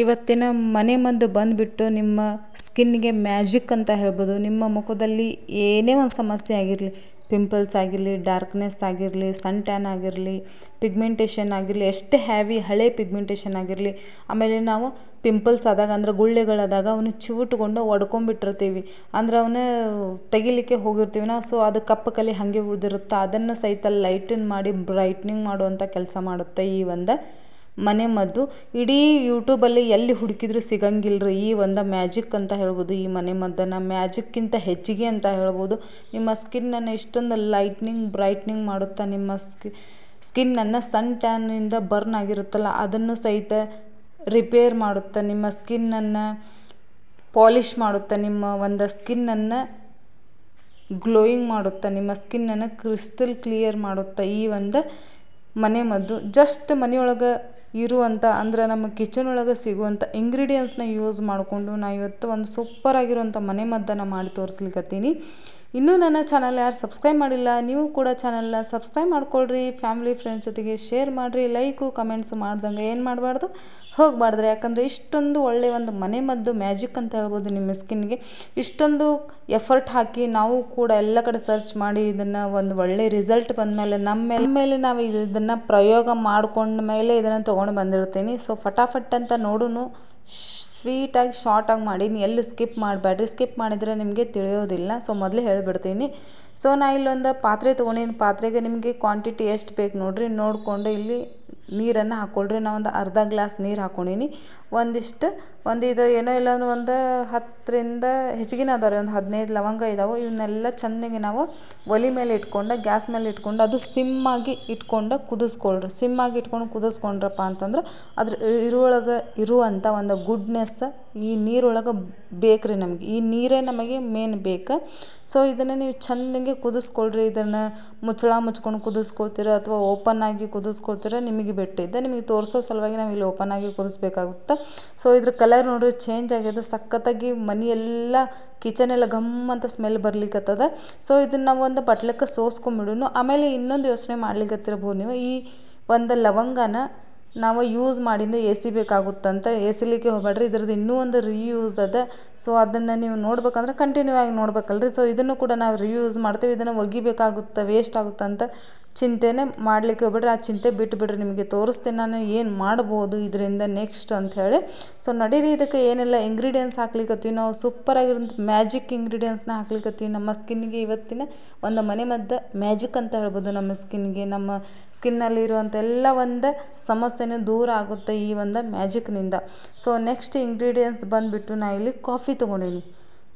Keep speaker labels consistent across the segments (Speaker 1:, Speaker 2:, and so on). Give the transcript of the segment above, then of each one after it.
Speaker 1: ಇವತ್ತಿನ ಮನೆಮದ್ದು ಬಂದುಬಿಟ್ಟು ನಿಮ್ಮ ಸ್ಕಿನ್ಗೆ ಮ್ಯಾಜಿಕ್ ಅಂತ ಹೇಳ್ಬೋದು. ನಿಮ್ಮ ಮುಖದಲ್ಲಿ ಏನೇ ಒಂದು ಸಮಸ್ಯೆ ಆಗಿರಲಿ, ಪಿಂಪಲ್ಸ್ ಆಗಿರಲಿ, ಡಾರ್ಕ್ನೆಸ್ ಆಗಿರಲಿ, ಸನ್ ಟ್ಯಾನ್ ಆಗಿರಲಿ, ಪಿಗ್ಮೆಂಟೇಷನ್ ಆಗಿರಲಿ, ಎಷ್ಟೇ ಹ್ಯಾವಿ ಹಳೆ ಪಿಗ್ಮೆಂಟೇಷನ್ ಆಗಿರಲಿ, ಆಮೇಲೆ ನಾವು ಪಿಂಪಲ್ಸ್ ಆದಾಗ ಅಂದ್ರೆ ಗುಳ್ಳೆಗಳಾದಾಗ ಅವನ್ನ ಚಿವುಟ್ಕೊಂಡು ಒಡ್ಕೊಂಡ್ಬಿಟ್ಟಿರ್ತೀವಿ, ಅಂದ್ರೆ ಅವನ್ನ ತೆಗಿಲಿಕ್ಕೆ ಹೋಗಿರ್ತೀವಿ ನಾವು. ಸೊ ಅದು ಕಪ್ಪು ಕಲೆ ಹಾಗೆ ಉಳಿದಿರುತ್ತೆ, ಅದನ್ನು ಸಹಿತ ಲೈಟನ್ ಮಾಡಿ ಬ್ರೈಟ್ನಿಂಗ್ ಮಾಡುವಂಥ ಕೆಲಸ ಮಾಡುತ್ತೆ ಈ ಒಂದು ಮನೆಮದ್ದು. ಇಡೀ ಯೂಟ್ಯೂಬಲ್ಲಿ ಎಲ್ಲಿ ಹುಡುಕಿದ್ರೂ ಸಿಗಂಗಿಲ್ಲರಿ ಈ ಒಂದು ಮ್ಯಾಜಿಕ್ ಅಂತ ಹೇಳ್ಬೋದು. ಈ ಮನೆಮದ್ದನ್ನು ಮ್ಯಾಜಿಕ್ಕಿಂತ ಹೆಚ್ಚಿಗೆ ಅಂತ ಹೇಳ್ಬೋದು. ನಿಮ್ಮ ಸ್ಕಿನ್ನನ್ನು ಇಷ್ಟೊಂದು ಲೈಟ್ನಿಂಗ್ ಬ್ರೈಟ್ನಿಂಗ್ ಮಾಡುತ್ತಾ, ನಿಮ್ಮ ಸ್ಕಿನ್ನನ್ನು ಸನ್ ಟ್ಯಾನಿಂದ ಬರ್ನ್ ಆಗಿರುತ್ತಲ್ಲ ಅದನ್ನು ಸಹಿತ ರಿಪೇರ್ ಮಾಡುತ್ತಾ, ನಿಮ್ಮ ಸ್ಕಿನ್ನನ್ನು ಪಾಲಿಷ್ ಮಾಡುತ್ತಾ, ನಿಮ್ಮ ಒಂದು ಸ್ಕಿನ್ನನ್ನು ಗ್ಲೋಯಿಂಗ್ ಮಾಡುತ್ತಾ, ನಿಮ್ಮ ಸ್ಕಿನ್ನನ್ನು ಕ್ರಿಸ್ಟಲ್ ಕ್ಲಿಯರ್ ಮಾಡುತ್ತಾ ಈ ಒಂದು ಮನೆಮದ್ದು. ಜಸ್ಟ್ ಮನೆಯೊಳಗೆ ಇರುವಂಥ ಅಂದ್ರೆ ನಮ್ಮ ಕಿಚನ್ ಒಳಗೆ ಸಿಗುವಂಥ ಇಂಗ್ರೀಡಿಯೆಂಟ್ಸ್ನ ಯೂಸ್ ಮಾಡಿಕೊಂಡು ನಾನು ಇವತ್ತು ಒಂದು ಸೂಪರ್ ಆಗಿರುವಂಥ ಮನೆಮದ್ದನ್ನು ಮಾಡಿ ತೋರಿಸ್ಲಿಕ್ಕತ್ತೀನಿ. ಇನ್ನೂ ನನ್ನ ಚಾನಲ್ ಯಾರು ಸಬ್ಸ್ಕ್ರೈಬ್ ಮಾಡಿಲ್ಲ, ನೀವು ಕೂಡ ಚಾನಲ್ನ ಸಬ್ಸ್ಕ್ರೈಬ್ ಮಾಡ್ಕೊಳ್ರಿ, ಫ್ಯಾಮಿಲಿ ಫ್ರೆಂಡ್ಸ್ ಜೊತೆಗೆ ಶೇರ್ ಮಾಡಿರಿ, ಲೈಕು ಕಮೆಂಟ್ಸ್ ಮಾಡ್ದಂಗೆ ಏನು ಮಾಡಬಾರ್ದು ಹೋಗಬಾರ್ದ್ರಿ. ಯಾಕಂದರೆ ಇಷ್ಟೊಂದು ಒಳ್ಳೆಯ ಒಂದು ಮನೆಮದ್ದು ಮ್ಯಾಜಿಕ್ ಅಂತ ಹೇಳ್ಬೋದು. ನಿಮ್ಮ ಸ್ಕಿನ್ಗೆ ಇಷ್ಟೊಂದು ಎಫರ್ಟ್ ಹಾಕಿ ನಾವು ಕೂಡ ಎಲ್ಲ ಕಡೆ ಸರ್ಚ್ ಮಾಡಿ ಇದನ್ನು ಒಂದು ಒಳ್ಳೆ ರಿಸಲ್ಟ್ ಬಂದಮೇಲೆ ನಮ್ಮ ಮೇಲೆ ನಾವು ಇದನ್ನು ಪ್ರಯೋಗ ಮಾಡ್ಕೊಂಡ ಮೇಲೆ ಇದನ್ನು ತೊಗೊಂಡು ಬಂದಿರ್ತೀನಿ. ಸೊ ಫಟಾಫಟ್ ಅಂತ ನೋಡೋಣ, ಸ್ವೀಟಾಗಿ ಶಾರ್ಟಾಗಿ ಮಾಡೀನಿ, ಎಲ್ಲಿ ಸ್ಕಿಪ್ ಮಾಡಬೇಡ್ರಿ, ಸ್ಕಿಪ್ ಮಾಡಿದರೆ ನಿಮಗೆ ತಿಳಿಯೋದಿಲ್ಲ. ಸೊ ಮೊದಲೇ ಹೇಳಿಬಿಡ್ತೀನಿ. ಸೊ ನಾ ಇಲ್ಲೊಂದು ಪಾತ್ರೆ ತೊಗೊಂಡಿನಿ, ಪಾತ್ರೆಗೆ ನಿಮಗೆ ಕ್ವಾಂಟಿಟಿ ಎಷ್ಟು ಬೇಕು ನೋಡಿರಿ, ನೋಡಿಕೊಂಡು ಇಲ್ಲಿ ನೀರನ್ನು ಹಾಕ್ಕೊಳ್ರಿ. ನಾ ಒಂದು ಅರ್ಧ ಗ್ಲಾಸ್ ನೀರು ಹಾಕ್ಕೊಂಡಿನಿ. ಇದು ಏನೋ ಇಲ್ಲ ಅಂದ್ರೆ ಒಂದು 10ರಿಂದ ಹೆಚ್ಚಿಗೆ ಅದಾವೆ, ಒಂದು 15 ಲವಂಗ ಇದಾವೆ. ಇವನ್ನೆಲ್ಲ ಚೆನ್ನಾಗಿ ನಾವು ಒಲೆ ಮೇಲೆ ಇಟ್ಕೊಂಡು, ಗ್ಯಾಸ್ ಮೇಲೆ ಇಟ್ಕೊಂಡು ಅದು ಸಿಮ್ಮಾಗಿ ಇಟ್ಕೊಂಡು ಕುದಿಸ್ಕೊಳ್ರಿ. ಸಿಮ್ಮಾಗಿ ಇಟ್ಕೊಂಡು ಕುದಿಸ್ಕೊಂಡ್ರಪ್ಪ ಅಂತಂದ್ರೆ ಅದ್ರ ಇರುವೊಳಗೆ ಇರುವಂಥ ಒಂದು ಗುಡ್ನೆಸ್ ಈ ನೀರೊಳಗೆ ಬೇಕ್ರಿ ನಮಗೆ, ಈ ನೀರೇ ನಮಗೆ ಮೇನ್ ಬೇಕು. ಸೊ ಇದನ್ನು ನೀವು ಚೆನ್ನಾಗಿ ಕುದಿಸ್ಕೊಳ್ರಿ. ಇದನ್ನು ಮುಚ್ಕೊಂಡು ಕುದಿಸ್ಕೊಳ್ತೀರ ಅಥವಾ ಓಪನ್ ಆಗಿ ಕುದಿಸ್ಕೊಳ್ತೀರ ನಿಮಗೆ ಬಿಟ್ಟಿದ್ದೆ, ನಿಮಗೆ ತೋರಿಸೋ ಸಲುವಾಗಿ ನಾವು ಇಲ್ಲಿ ಓಪನ್ ಆಗಿ ಕುದಿಸ್ಬೇಕಾಗುತ್ತೆ. ಸೊ ಇದ್ರ ಕಲರ್ ನೋಡ್ರಿ ಚೇಂಜ್ ಆಗಿದೆ, ಸಖತ್ತಾಗಿ ಮನೆಯೆಲ್ಲ ಕಿಚನ್ ಎಲ್ಲ ಘಮ್ ಅಂತ ಸ್ಮೆಲ್ ಬರ್ಲಿಕ್ಕತ್ತದ. ಸೊ ಇದನ್ನು ನಾವು ಒಂದು ಬಟ್ಲಕ್ಕೆ ಸೋಸ್ಕೊಂಡ್ಬಿಡೋಣ. ಆಮೇಲೆ ಇನ್ನೊಂದು ಯೋಚನೆ ಮಾಡ್ಲಿಕ್ಕತ್ತಿರ್ಬೋದು ನೀವು, ಈ ಒಂದು ಲವಂಗನ ನಾವು ಯೂಸ್ ಮಾಡಿಂದ ಎಸಿಬೇಕಾಗುತ್ತಂತ ಎಸಿಲಿಕ್ಕೆ ಹೋಗ್ಬೇಡ್ರಿ, ಇದ್ರದ್ದು ಇನ್ನೂ ಒಂದು ರಿಯೂಸ್ ಅದ. ಸೊ ಅದನ್ನು ನೀವು ನೋಡ್ಬೇಕಂದ್ರೆ ಕಂಟಿನ್ಯೂ ಆಗಿ ನೋಡ್ಬೇಕಲ್ರಿ. ಸೊ ಇದನ್ನು ಕೂಡ ನಾವು ರಿಯೂಸ್ ಮಾಡ್ತೇವೆ, ಇದನ್ನು ಒಗಿಬೇಕಾಗುತ್ತೆ, ವೇಸ್ಟ್ ಆಗುತ್ತೆ ಅಂತ ಚಿಂತೆನೇ ಮಾಡಲಿಕ್ಕೆ ಹೋಗ್ಬಿಡ್ರಿ, ಆ ಚಿಂತೆ ಬಿಟ್ಟುಬಿಡ್ರಿ. ನಿಮಗೆ ತೋರಿಸ್ತೀನಿ ನಾನು ಏನು ಮಾಡ್ಬೋದು ಇದರಿಂದ ನೆಕ್ಸ್ಟ್ ಅಂಥೇಳಿ. ಸೊ ನಡೀರಿ, ಇದಕ್ಕೆ ಏನೆಲ್ಲ ಇಂಗ್ರೀಡಿಯೆಂಟ್ಸ್ ಹಾಕ್ಲಿಕ್ಕತ್ತೀವಿ ನಾವು, ಸೂಪರಾಗಿರೋಂಥ ಮ್ಯಾಜಿಕ್ ಇಂಗ್ರೀಡಿಯೆಂಟ್ಸ್ನ ಹಾಕ್ಲಿಕ್ಕತ್ತೀವಿ ನಮ್ಮ ಸ್ಕಿನ್ನಿಗೆ. ಇವತ್ತಿನ ಒಂದು ಮನೆಮದ್ದು ಮ್ಯಾಜಿಕ್ ಅಂತ ಹೇಳ್ಬೋದು. ನಮ್ಮ ಸ್ಕಿನ್ಗೆ, ನಮ್ಮ ಸ್ಕಿನ್ನಲ್ಲಿರುವಂಥ ಎಲ್ಲ ಒಂದು ಸಮಸ್ಯೆನೇ ದೂರ ಆಗುತ್ತೆ ಈ ಒಂದು ಮ್ಯಾಜಿಕ್ನಿಂದ. ಸೊ ನೆಕ್ಸ್ಟ್ ಇಂಗ್ರೀಡಿಯೆಂಟ್ಸ್ ಬಂದುಬಿಟ್ಟು ನಾ ಇಲ್ಲಿ ಕಾಫಿ ತೊಗೊಂಡೀನಿ.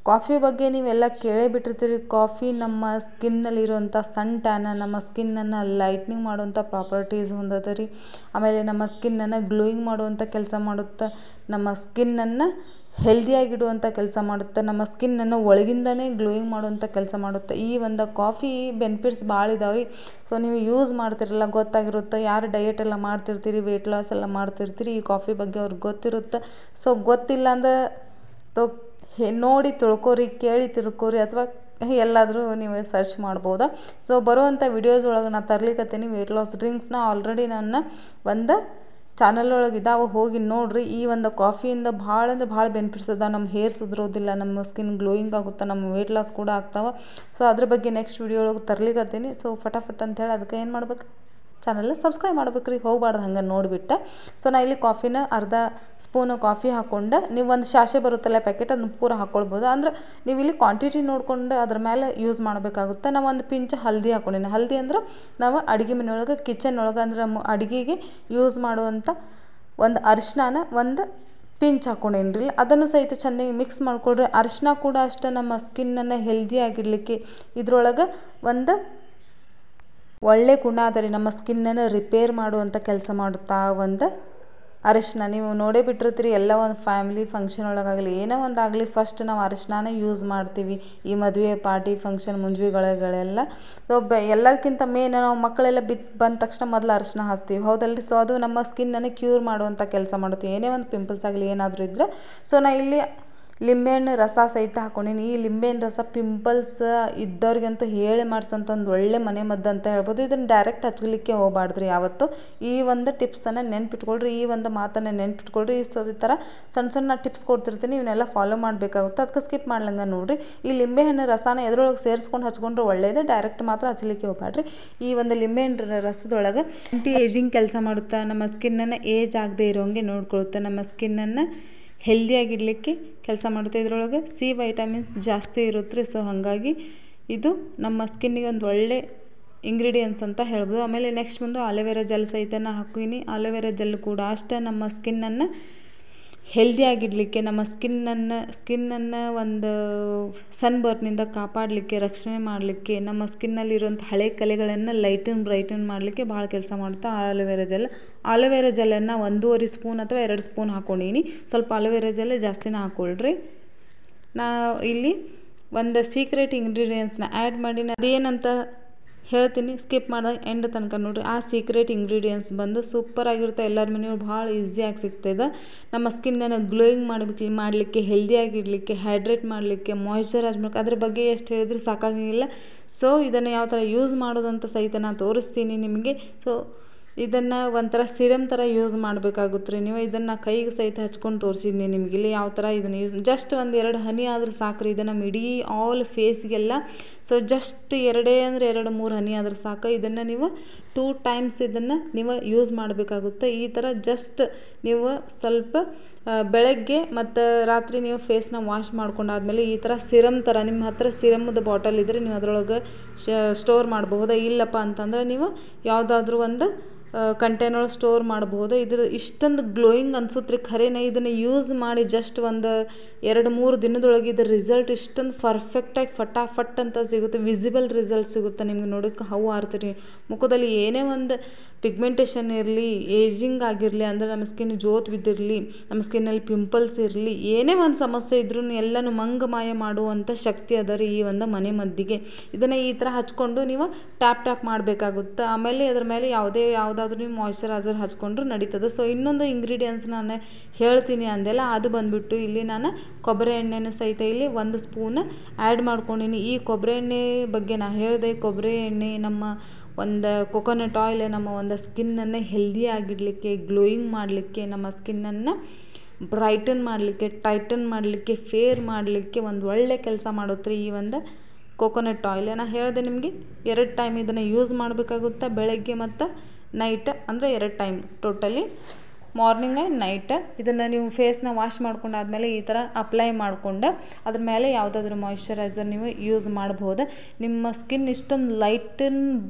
Speaker 1: ಕಾಫಿ ಬಗ್ಗೆ ನೀವೆಲ್ಲ ಕೇಳೇ ಬಿಟ್ಟಿರ್ತೀರಿ. ಕಾಫಿ ನಮ್ಮ ಸ್ಕಿನ್ನಲ್ಲಿರುವಂಥ ಸನ್ ಟ್ಯಾನ, ನಮ್ಮ ಸ್ಕಿನ್ನನ್ನು ಲೈಟ್ನಿಂಗ್ ಮಾಡುವಂಥ ಪ್ರಾಪರ್ಟೀಸ್ ಹೊಂದದ ರೀ. ಆಮೇಲೆ ನಮ್ಮ ಸ್ಕಿನ್ನನ್ನು ಗ್ಲೋಯಿಂಗ್ ಮಾಡುವಂಥ ಕೆಲಸ ಮಾಡುತ್ತೆ, ನಮ್ಮ ಸ್ಕಿನ್ನನ್ನು ಹೆಲ್ದಿಯಾಗಿಡುವಂಥ ಕೆಲಸ ಮಾಡುತ್ತೆ, ನಮ್ಮ ಸ್ಕಿನ್ನನ್ನು ಒಳಗಿಂದನೇ ಗ್ಲೋಯಿಂಗ್ ಮಾಡುವಂಥ ಕೆಲಸ ಮಾಡುತ್ತೆ. ಈ ಒಂದು ಕಾಫಿ ಬೆನಿಫಿಟ್ಸ್ ಭಾಳ ಇದಾವೆ ರೀ. ಸೊ ನೀವು ಯೂಸ್ ಮಾಡ್ತಿರಲ್ಲ ಗೊತ್ತಾಗಿರುತ್ತೆ, ಯಾರು ಡಯಟ್ ಎಲ್ಲ ಮಾಡ್ತಿರ್ತೀರಿ, ವೆಯ್ಟ್ ಲಾಸ್ ಎಲ್ಲ ಮಾಡ್ತಿರ್ತೀರಿ, ಈ ಕಾಫಿ ಬಗ್ಗೆ ಅವ್ರಿಗೆ ಗೊತ್ತಿರುತ್ತೆ. ಸೊ ಗೊತ್ತಿಲ್ಲ ಅಂದ್ರೆ ನೋಡಿ ತಿಳ್ಕೊರಿ, ಕೇಳಿ ತಿಳ್ಕೊರಿ, ಅಥವಾ ಎಲ್ಲಾದರೂ ನೀವು ಸರ್ಚ್ ಮಾಡ್ಬೋದಾ. ಸೊ ಬರುವಂಥ ವಿಡಿಯೋಸ್ ಒಳಗೆ ನಾನು ತರ್ಲಿಕ್ಕತ್ತೀನಿ ವೆಯ್ಟ್ ಲಾಸ್ ಡ್ರಿಂಕ್ಸ್ನ. ಆಲ್ರೆಡಿ ನನ್ನ ಒಂದು ಚಾನಲ್ ಒಳಗೆ ಇದಾವೆ, ಹೋಗಿ ನೋಡಿರಿ. ಈ ಒಂದು ಕಾಫಿಯಿಂದ ಭಾಳ ಅಂದ್ರೆ ಭಾಳ ಬೆನಿಫಿಟ್ಸ್ ಅದ. ನಮ್ಮ ಹೇರ್ ಸುಧಾರೋದಿಲ್ಲ, ನಮ್ಮ ಸ್ಕಿನ್ ಗ್ಲೋಯಿಂಗ್ ಆಗುತ್ತೆ, ನಮ್ಮ ವೆಯ್ಟ್ ಲಾಸ್ ಕೂಡ ಆಗ್ತಾವೆ. ಸೊ ಅದ್ರ ಬಗ್ಗೆ ನೆಕ್ಸ್ಟ್ ವಿಡಿಯೋ ಒಳಗೆ ತರ್ಲಿಕ್ಕತ್ತೀನಿ. ಸೊ ಫಟಾಫಟ್ ಅಂಥೇಳಿ ಅದಕ್ಕೆ ಏನು ಮಾಡ್ಬೇಕು, ಚಾನಲ್ನ ಸಬ್ಸ್ಕ್ರೈಬ್ ಮಾಡ್ಬೇಕ್ರಿ, ಹೋಗಬಾರ್ದು ಹಂಗೆ ನೋಡಿಬಿಟ್ಟು. ಸೊ ನಾ ಇಲ್ಲಿ ಕಾಫಿನ ಅರ್ಧ ಸ್ಪೂನು ಕಾಫಿ ಹಾಕ್ಕೊಂಡು, ನೀವು ಒಂದು ಶಾಸೆ ಬರುತ್ತಲ್ಲ ಪ್ಯಾಕೆಟ್, ಅದನ್ನ ಪೂರ ಹಾಕ್ಕೊಳ್ಬೋದು. ಅಂದ್ರೆ ನೀವು ಇಲ್ಲಿ ಕ್ವಾಂಟಿಟಿ ನೋಡಿಕೊಂಡು ಅದ್ರ ಮೇಲೆ ಯೂಸ್ ಮಾಡಬೇಕಾಗುತ್ತೆ. ನಾವು ಒಂದು ಪಿಂಚ್ ಹಲ್ದಿ ಹಾಕ್ಕೊಂಡಿನಿ. ಹಲ್ದಿ ಅಂದ್ರೆ ನಾವು ಅಡುಗೆ ಮನೆಯೊಳಗೆ ಕಿಚನ್ ಒಳಗೆ ಅಂದ್ರೆ ಅಡುಗೆಗೆ ಯೂಸ್ ಮಾಡುವಂಥ ಒಂದು ಅರಿಶಿನ ಒಂದು ಪಿಂಚ್ ಹಾಕ್ಕೊಂಡೇನ್ರಿ, ಅದನ್ನು ಸಹಿತ ಚೆನ್ನಾಗಿ ಮಿಕ್ಸ್ ಮಾಡ್ಕೊಳ್ರಿ. ಅರಿಶಿನ ಕೂಡ ಅಷ್ಟೇ ನಮ್ಮ ಸ್ಕಿನ್ನನ್ನು ಹೆಲ್ದಿಯಾಗಿಡಲಿಕ್ಕೆ ಇದ್ರೊಳಗೆ ಒಂದು ಒಳ್ಳೆ ಗುಣ ಅದ ರೀ, ನಮ್ಮ ಸ್ಕಿನ್ನನ್ನು ರಿಪೇರ್ ಮಾಡುವಂಥ ಕೆಲಸ ಮಾಡುತ್ತಾ ಒಂದು ಅರಿಶಿನ. ನೀವು ನೋಡೇ ಬಿಟ್ಟಿರ್ತೀರಿ, ಎಲ್ಲ ಒಂದು ಫ್ಯಾಮಿಲಿ ಫಂಕ್ಷನ್ ಒಳಗಾಗಲಿ ಏನೋ ಒಂದು ಆಗಲಿ ಫಸ್ಟ್ ನಾವು ಅರಿಶಿನ ಯೂಸ್ ಮಾಡ್ತೀವಿ. ಈ ಮದುವೆ ಪಾರ್ಟಿ ಫಂಕ್ಷನ್ ಮುಂಜಿಗಳಿಗಳೆಲ್ಲ. ಸೊ ಎಲ್ಲದಕ್ಕಿಂತ ಮೇನ್ ನಾವು ಮಕ್ಕಳೆಲ್ಲ ಬಂದ ತಕ್ಷಣ ಮೊದಲು ಅರಿಶಿನ ಹಚ್ತೀವಿ, ಹೌದಲ್ರಿ. ಸೊ ಅದು ನಮ್ಮ ಸ್ಕಿನ್ನನ್ನು ಕ್ಯೂರ್ ಮಾಡುವಂಥ ಕೆಲಸ ಮಾಡುತ್ತೆ, ಏನೇ ಒಂದು ಪಿಂಪಲ್ಸ್ ಆಗಲಿ ಏನಾದರೂ ಇದ್ದರೆ. ಸೊ ನಾ ಇಲ್ಲಿ ಲಿಂಬೆಹಣ್ಣು ರಸ ಸಹಿತ ಹಾಕ್ಕೊಂಡೀನಿ. ಈ ಲಿಂಬೆಹಣ್ಣು ರಸ ಪಿಂಪಲ್ಸ್ ಇದ್ದವ್ರಿಗಂತೂ ಹೇಳಿ ಮಾಡಿಸೋಂಥ ಒಂದು ಒಳ್ಳೆ ಮನೆ ಮದ್ದು ಅಂತ ಹೇಳ್ಬೋದು. ಇದನ್ನು ಡೈರೆಕ್ಟ್ ಹಚ್ಲಿಕ್ಕೆ ಹೋಗಬಾರ್ದ್ರಿ ಯಾವತ್ತು. ಈ ಒಂದು ಟಿಪ್ಸನ್ನು ನೆನ್ಪಿಟ್ಕೊಳ್ರಿ, ಈ ಒಂದು ಮಾತನ್ನು ನೆನ್ಪಿಟ್ಕೊಳ್ರಿ. ಈ ಥರ ಸಣ್ಣ ಟಿಪ್ಸ್ ಕೊಡ್ತಿರ್ತೀನಿ, ಇವನ್ನೆಲ್ಲ ಫಾಲೋ ಮಾಡಬೇಕಾಗುತ್ತೆ. ಅದಕ್ಕೆ ಸ್ಕಿಪ್ ಮಾಡ್ಲಂಗೆ ನೋಡಿರಿ. ಈ ಲಿಂಬೆಹಣ್ಣು ರಸನ ಎದ್ರೊಳಗೆ ಸೇರಿಸ್ಕೊಂಡು ಹಚ್ಕೊಂಡ್ರೆ ಒಳ್ಳೆಯದೇ, ಡೈರೆಕ್ಟ್ ಮಾತ್ರ ಹಚ್ಚಲಿಕ್ಕೆ ಹೋಗಬೇಡ್ರಿ. ಈ ಒಂದು ಲಿಂಬೆಹಣ್ಣು ರಸದೊಳಗೆ ಆ್ಯಂಟಿ ಏಜಿಂಗ್ ಕೆಲಸ ಮಾಡುತ್ತಾ, ನಮ್ಮ ಸ್ಕಿನ್ನನ್ನು ಏಜ್ ಆಗದೆ ಇರೋಂಗೆ ನೋಡ್ಕೊಳುತ್ತೆ, ನಮ್ಮ ಸ್ಕಿನ್ನನ್ನು ಹೆಲ್ದಿಯಾಗಿಡಲಿಕ್ಕೆ ಕೆಲಸ ಮಾಡುತ್ತೆ. ಇದರೊಳಗೆ ಸಿ ವೈಟಮಿನ್ಸ್ ಜಾಸ್ತಿ ಇರುತ್ತೆ. ಸೊ ಹಾಗಾಗಿ ಇದು ನಮ್ಮ ಸ್ಕಿನ್ನಿಗೆ ಒಂದು ಒಳ್ಳೆ ಇಂಗ್ರೀಡಿಯೆಂಟ್ಸ್ ಅಂತ ಹೇಳ್ಬೋದು. ಆಮೇಲೆ ನೆಕ್ಸ್ಟ್ ಬಂದು ಆಲೋವೆರಾ ಜೆಲ್ ಸಹಿತನ ಹಾಕ್ತೀನಿ. ಆಲೋವೆರಾ ಜೆಲ್ ಕೂಡ ಅಷ್ಟೇ ನಮ್ಮ ಸ್ಕಿನ್ನನ್ನು ಹೆಲ್ದಿಯಾಗಿಡಲಿಕ್ಕೆ, ನಮ್ಮ ಸ್ಕಿನ್ನನ್ನು ಒಂದು ಸನ್ಬರ್ನಿಂದ ಕಾಪಾಡಲಿಕ್ಕೆ, ರಕ್ಷಣೆ ಮಾಡಲಿಕ್ಕೆ, ನಮ್ಮ ಸ್ಕಿನ್ನಲ್ಲಿರುವಂಥ ಹಳೆ ಕಲೆಗಳನ್ನು ಬ್ರೈಟನ್ ಮಾಡಲಿಕ್ಕೆ ಭಾಳ ಕೆಲಸ ಮಾಡುತ್ತೆ ಆಲೋವೆರಾ ಜೆಲ್. ಆಲೋವೆರಾ ಜೆಲ್ಲನ್ನು 1.5 ಸ್ಪೂನ್ ಅಥವಾ 2 ಸ್ಪೂನ್ ಹಾಕ್ಕೊಂಡೀನಿ. ಸ್ವಲ್ಪ ಆಲೋವೆರಾ ಜೆಲ್ ಜಾಸ್ತಿನ ಹಾಕ್ಕೊಳ್ರಿ. ನಾ ಇಲ್ಲಿ ಒಂದು ಸೀಕ್ರೆಟ್ ಇಂಗ್ರೀಡಿಯೆಂಟ್ಸ್ನ ಆ್ಯಡ್ ಮಾಡಿ ಅದೇನಂತ ಹೇಳ್ತೀನಿ, ಸ್ಕಿಪ್ ಮಾಡಿದಾಗ ಎಂಡ್ ತನಕ ನೋಡಿರಿ. ಆ ಸೀಕ್ರೆಟ್ ಇಂಗ್ರೀಡಿಯೆಂಟ್ಸ್ ಬಂದು ಸೂಪರಾಗಿರುತ್ತೆ. ಎಲ್ಲರ ಮನೆಯೂ ಭಾಳ ಈಸಿಯಾಗಿ ಸಿಗ್ತದೆ. ನಮ್ಮ ಸ್ಕಿನ್ನನ್ನು ಗ್ಲೋಯಿಂಗ್ ಮಾಡಲಿಕ್ಕೆ, ಹೆಲ್ದಿಯಾಗಿಡಲಿಕ್ಕೆ, ಹೈಡ್ರೇಟ್ ಮಾಡಲಿಕ್ಕೆ, ಮಾಯ್ಶ್ಚರೈಸ್ ಮಾಡಲಿಕ್ಕೆ, ಅದ್ರ ಬಗ್ಗೆ ಎಷ್ಟು ಹೇಳಿದ್ರು ಸಾಕಾಗಿಲ್ಲ. ಸೊ ಇದನ್ನು ಯಾವ ಥರ ಯೂಸ್ ಮಾಡೋದಂತ ಸಹಿತ ನಾನು ತೋರಿಸ್ತೀನಿ ನಿಮಗೆ. ಸೊ ಇದನ್ನು ಒಂಥರ ಸಿರಮ್ ಥರ ಯೂಸ್ ಮಾಡಬೇಕಾಗುತ್ತೆ ರೀ ನೀವು. ಇದನ್ನು ಕೈಗೆ ಸಹಿತ ಹಚ್ಕೊಂಡು ತೋರಿಸಿದ್ನಿ ನಿಮಗೆ. ಇಲ್ಲಿ ಯಾವ ಥರ ಇದನ್ನು ಜಸ್ಟ್ 1-2 ಹನಿ ಆದ್ರೆ ಸಾಕು ರೀ. ಇದನ್ನು ಇಡೀ ಆಲ್ ಫೇಸ್ಗೆಲ್ಲ. ಸೊ ಜಸ್ಟ್ 2-3 ಹನಿ ಆದ್ರೆ ಸಾಕು. ಇದನ್ನು ನೀವು 2 ಟೈಮ್ಸ್ ಇದನ್ನು ನೀವು ಯೂಸ್ ಮಾಡಬೇಕಾಗುತ್ತೆ. ಈ ಥರ ಜಸ್ಟ್ ನೀವು ಸ್ವಲ್ಪ ಬೆಳಗ್ಗೆ ಮತ್ತು ರಾತ್ರಿ ನೀವು ಫೇಸ್ನ ವಾಶ್ ಮಾಡ್ಕೊಂಡಾದ್ಮೇಲೆ ಈ ಥರ ಸಿರಮ್ ಥರ ನಿಮ್ಮ ಹತ್ರ ಸಿರಮ್ದು ಬಾಟಲ್ ಇದ್ದರೆ ನೀವು ಅದರೊಳಗೆ ಸ್ಟೋರ್ ಮಾಡಬಹುದಾ. ಇಲ್ಲಪ್ಪ ಅಂತಂದ್ರೆ ನೀವು ಯಾವುದಾದ್ರೂ ಒಂದು ಕಂಟೈನರ್ ಸ್ಟೋರ್ ಮಾಡಬಹುದು. ಇದ್ರ ಇಷ್ಟೊಂದು ಗ್ಲೋಯಿಂಗ್ ಅನ್ಸುತ್ತೆ ರೀ. ಖರೇನೆ ಇದನ್ನು ಯೂಸ್ ಮಾಡಿ ಜಸ್ಟ್ ಒಂದು 2-3 ದಿನದೊಳಗೆ ಇದ್ರ ರಿಸಲ್ಟ್ ಇಷ್ಟೊಂದು ಪರ್ಫೆಕ್ಟಾಗಿ ಫಟಾಫಟ್ ಅಂತ ಸಿಗುತ್ತೆ. ವಿಸಿಬಲ್ ರಿಸಲ್ಟ್ ಸಿಗುತ್ತೆ ನಿಮ್ಗೆ. ನೋಡೋಕ್ಕೆ ಹೌ ಆರ್ತೀರಿ ಮುಖದಲ್ಲಿ ಏನೇ ಒಂದು ಪಿಗ್ಮೆಂಟೇಷನ್ ಇರಲಿ, ಏಜಿಂಗ್ ಆಗಿರಲಿ, ಅಂದರೆ ನಮ್ಮ ಸ್ಕಿನ್ ಜೋತ್ ಬಿದ್ದಿರಲಿ, ನಮ್ಮ ಸ್ಕಿನ್ನಲ್ಲಿ ಪಿಂಪಲ್ಸ್ ಇರಲಿ, ಏನೇ ಒಂದು ಸಮಸ್ಯೆ ಇದ್ರೂ ಎಲ್ಲನೂ ಮಾಯ ಮಾಡುವಂಥ ಶಕ್ತಿ ಅದ ರೀ ಈ ಒಂದು ಮನೆ ಮದ್ದಿಗೆ. ಇದನ್ನು ಈ ಥರ ಹಚ್ಕೊಂಡು ನೀವು ಟ್ಯಾಪ್ ಮಾಡಬೇಕಾಗುತ್ತೆ. ಆಮೇಲೆ ಅದ್ರ ಮೇಲೆ ಯಾವುದಾದ್ರೂ ನೀವು ಮಾಯ್ಶ್ಚರೈಸರ್ ಹಚ್ಕೊಂಡ್ರು ನಡೀತದೆ. ಸೊ ಇನ್ನೊಂದು ಇಂಗ್ರೀಡಿಯೆಂಟ್ಸ್ ನಾನು ಹೇಳ್ತೀನಿ ಅಂದೆಲ್ಲ, ಅದು ಬಂದುಬಿಟ್ಟು ಇಲ್ಲಿ ನಾನು ಕೊಬ್ಬರಿ ಎಣ್ಣೆನೂ ಸಹಿತ ಇಲ್ಲಿ 1 ಸ್ಪೂನ್ ಆ್ಯಡ್ ಮಾಡ್ಕೊಂಡಿನಿ. ಈ ಕೊಬ್ಬರಿ ಎಣ್ಣೆ ಬಗ್ಗೆ ನಾನು ಹೇಳಿದೆ. ಕೊಬ್ಬರಿ ಎಣ್ಣೆ ನಮ್ಮ ಒಂದು ಕೊಕೊನಟ್ ಆಯಿಲ್ ನಮ್ಮ ಒಂದು ಸ್ಕಿನ್ನನ್ನು ಹೆಲ್ದಿಯಾಗಿಡಲಿಕ್ಕೆ, ಗ್ಲೋಯಿಂಗ್ ಮಾಡಲಿಕ್ಕೆ, ನಮ್ಮ ಸ್ಕಿನ್ನನ್ನು ಬ್ರೈಟನ್ ಮಾಡಲಿಕ್ಕೆ, ಟೈಟನ್ ಮಾಡಲಿಕ್ಕೆ, ಫೇರ್ ಮಾಡಲಿಕ್ಕೆ ಒಂದು ಒಳ್ಳೆ ಕೆಲಸ ಮಾಡುತ್ತೆ ಈ ಒಂದು ಕೊಕೊನಟ್ ಆಯಿಲ್. ನಾನು ಹೇಳಿದೆ ನಿಮಗೆ 2 ಟೈಮ್ ಇದನ್ನು ಯೂಸ್ ಮಾಡಬೇಕಾಗುತ್ತೆ, ಬೆಳಗ್ಗೆ ಮತ್ತು ನೈಟ್. ಅಂದರೆ 2 time totally, morning and night. ಇದನ್ನು ನೀವು ಫೇಸ್ನ ವಾಶ್ ಮಾಡ್ಕೊಂಡಾದ್ಮೇಲೆ ಈ ಥರ ಅಪ್ಲೈ ಮಾಡಿಕೊಂಡು ಅದ್ರ ಮೇಲೆ ಯಾವುದಾದ್ರೂ ಮಾಯ್ಶ್ಚರೈಸರ್ ನೀವು ಯೂಸ್ ಮಾಡ್ಬೋದು. ನಿಮ್ಮ ಸ್ಕಿನ್ ಇಷ್ಟೊಂದು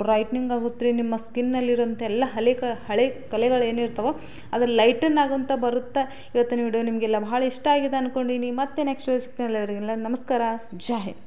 Speaker 1: ಬ್ರೈಟ್ನಿಂಗ್ ಆಗುತ್ತೆ ರೀ. ನಿಮ್ಮ ಸ್ಕಿನ್ನಲ್ಲಿರೋಂಥ ಎಲ್ಲ ಹಳೆ ಕಲೆಗಳು ಏನಿರ್ತಾವೋ ಅದು ಲೈಟನ್ ಆಗೋಂಥ ಬರುತ್ತೆ. ಇವತ್ತಿನ ವಿಡಿಯೋ ನಿಮಗೆಲ್ಲ ಭಾಳ ಇಷ್ಟ ಆಗಿದೆ ಅಂದ್ಕೊಂಡಿನಿ. ಮತ್ತೆ ನೆಕ್ಸ್ಟ್ ವಿಡಿಯೋ ಸಿಗ್ತೀನಲ್ಲ, ಅವರಿಗೆಲ್ಲ ನಮಸ್ಕಾರ, ಜೈ ಹಿಂದ್.